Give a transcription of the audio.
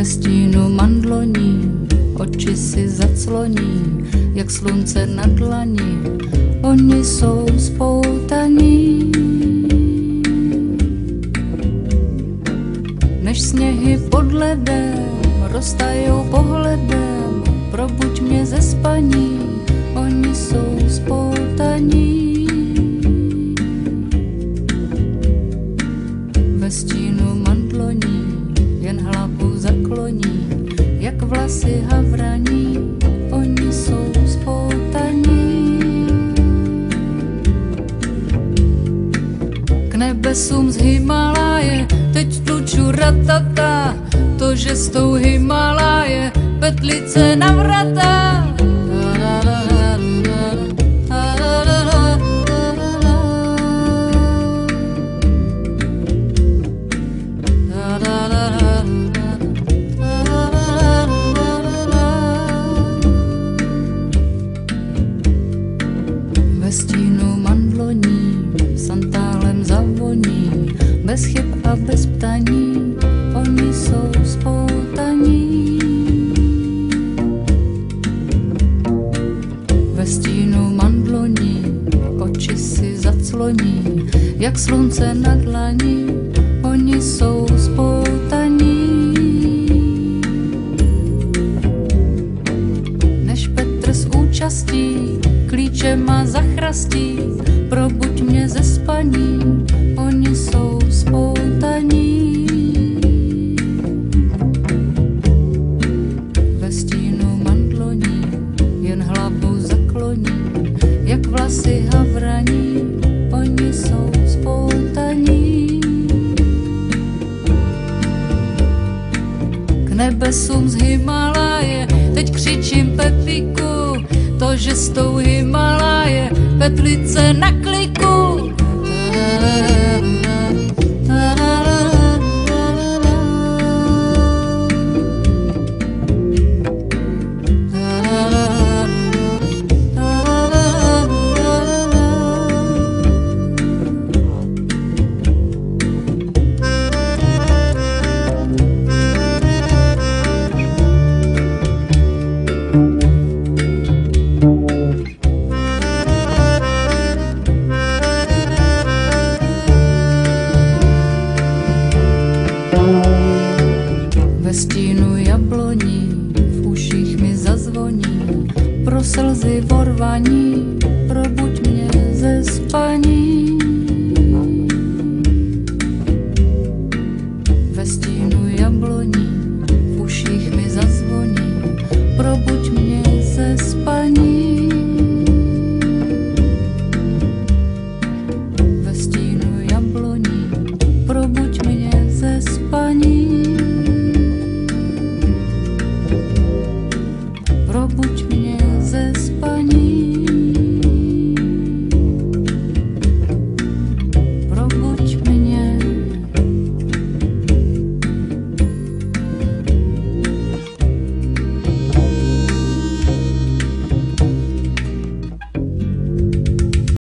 Ve stínu mandloní oči si zacloní, jak slunce na dlani, oni jsou spoutaní. Než sněhy pod ledem roztajou pohledem, probuď mě ze spaní, oni jsou spoutaní. Ve stínu mandloní jen hlavu zakloní, jak vlasy havraní, oni jsou spoutaní. K nebesům z Himaláje teď tluču ratata, to, že s tou Himaláje petlice na vrata. Ve stínu mandloní santálem zavoní, bez chyb a bez ptaní, oni jsou spoutaní. Ve stínu mandloní oči si zacloní, jak slunce na dlani, oni jsou spoutaní. Než Petr s účastí klíčem má zachrastí, probuď mě ze spaní, oni jsou spoutaní. Ve stínu mandloní jen hlavu zakloní, jak vlasy havraní, oni jsou spoutaní. K nebesům z Himaláje teď křičím Pepíku, to, že s tou Himaláje petlice na kliku. Ve stínu jabloní v uších mi zazvoní, pro slzy vorvaní, probuď mě ze spaní.